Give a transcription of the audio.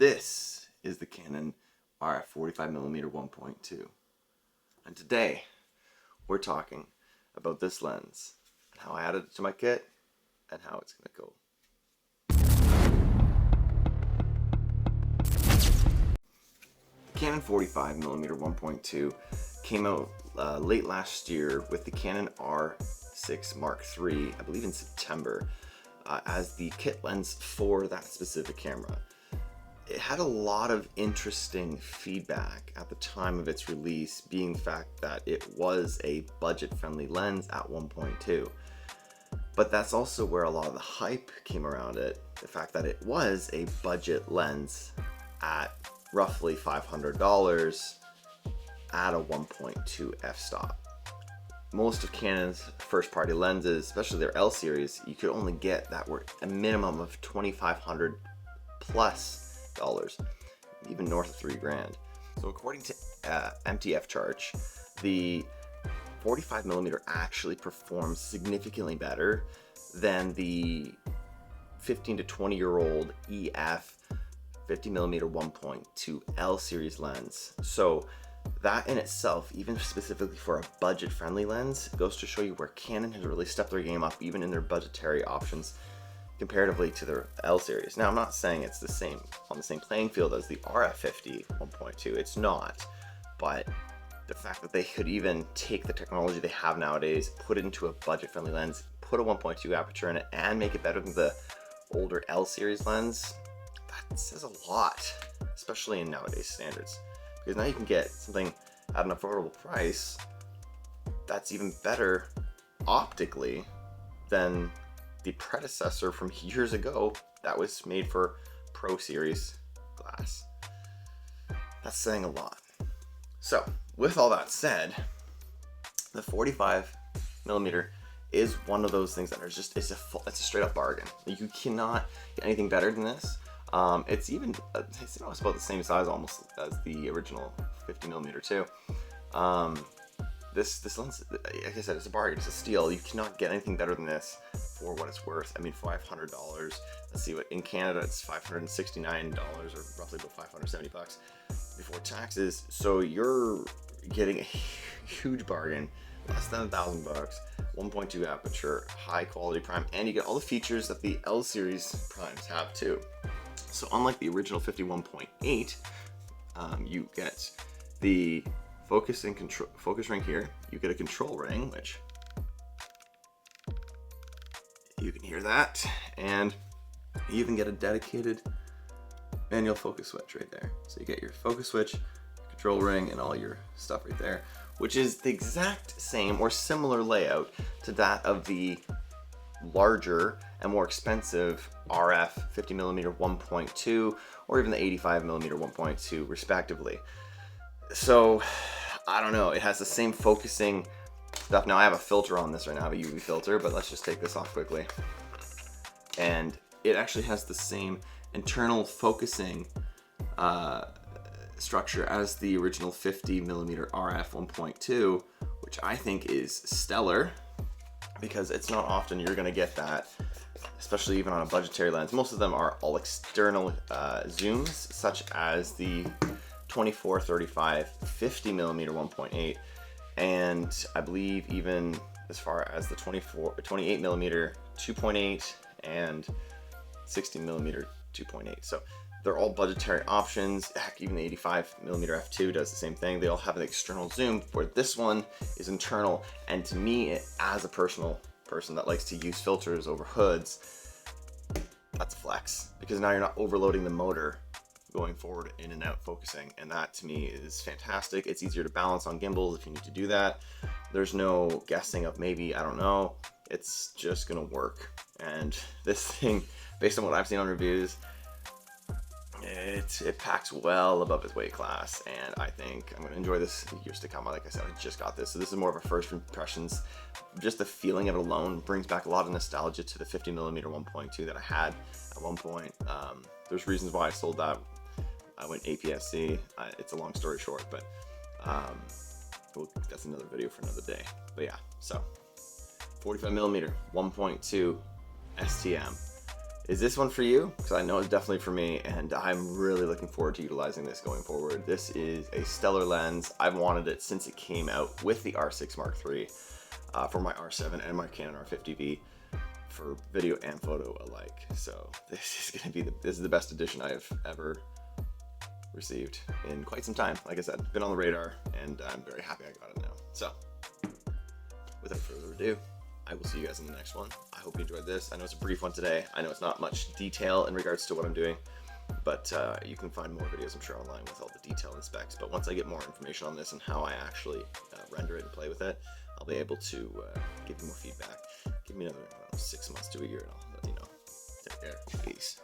This is the Canon RF 45mm 1.2, and today we're talking about this lens and how I added it to my kit and how it's going to go. The Canon 45mm 1.2 came out late last year with the Canon R6 Mark III, I believe in September, as the kit lens for that specific camera. It had a lot of interesting feedback at the time of its release, being the fact that it was a budget-friendly lens at 1.2. But that's also where a lot of the hype came around it, the fact that it was a budget lens at roughly $500 at a 1.2 f-stop. Most of Canon's first-party lenses, especially their L series, you could only get that were a minimum of $2,500 plus dollars, even north of $3,000. So according to MTF Charge, the 45mm actually performs significantly better than the 15 to 20 year old EF 50mm 1.2 L series lens. So that in itself, even specifically for a budget-friendly lens, goes to show you where Canon has really stepped their game up, even in their budgetary options, comparatively to their L series. Now, I'm not saying it's the same on the same playing field as the RF 50 1.2. It's not, but the fact that they could even take the technology they have nowadays, put it into a budget-friendly lens, put a 1.2 aperture in it, and make it better than the older L series lens, that says a lot, especially in nowadays standards. Because now you can get something at an affordable price that's even better optically than the predecessor from years ago that was made for Pro Series glass. That's saying a lot. So, with all that said, the 45mm is one of those things that are just, it's a straight up bargain. You cannot get anything better than this. It's even, it's about the same size almost as the original 50mm too. This lens, like I said, it's a bargain, it's a steal. You cannot get anything better than this for what it's worth. I mean, $500. Let's see, what in Canada it's $569, or roughly about 570 bucks before taxes. So you're getting a huge bargain, less than $1,000 bucks, 1.2 aperture, high quality prime, and you get all the features that the L series primes have too. So unlike the original 51.8, you get the focus ring here. You get a control ring, which you can hear that, and you even get a dedicated manual focus switch right there. So you get your focus switch, control ring, and all your stuff right there, which is the exact same or similar layout to that of the larger and more expensive RF 50mm 1.2 or even the 85mm 1.2 respectively. So I don't know, it has the same focusing stuff. Now I have a filter on this right now, I have a UV filter, but let's just take this off quickly. And it actually has the same internal focusing structure as the original 50mm RF 1.2, which I think is stellar, because it's not often you're going to get that, especially even on a budgetary lens. Most of them are all external zooms, such as the 24, 35, 50mm 1.8, and I believe even as far as the 28mm 2.8 and 60mm 2.8. So they're all budgetary options. Heck, even the 85mm f2 does the same thing. They all have an external zoom, where this one is internal. And to me, as a personal person that likes to use filters over hoods, that's a flex, because now you're not overloading the motor going forward in and out focusing, and that to me is fantastic. It's easier to balance on gimbals if you need to do that. There's no guessing of maybe, I don't know, it's just gonna work. And this thing, based on what I've seen on reviews, it packs well above its weight class, and I think I'm going to enjoy this years to come. Like I said, I just got this, so this is more of a first impressions. Just the feeling of it alone brings back a lot of nostalgia to the 50mm 1.2 that I had at one point. There's reasons why I sold that. I went APS-C. It's a long story short, but that's another video for another day. But yeah, so 45mm 1.2 STM. Is this one for you? Because I know it's definitely for me, and I'm really looking forward to utilizing this going forward. This is a stellar lens. I've wanted it since it came out with the R6 Mark III for my R7 and my Canon R50V for video and photo alike. So this is gonna be this is the best edition I have ever received in quite some time. Like I said, been on the radar, and I'm very happy I got it now. So without further ado, I will see you guys in the next one. I hope you enjoyed this. I know it's a brief one today. I know it's not much detail in regards to what I'm doing, but you can find more videos, I'm sure, online with all the detail and specs. But once I get more information on this and how I actually render it and play with it, I'll be able to give you more feedback. Give me another, I don't know, 6 months to a year, and I'll let you know. Take care. Peace.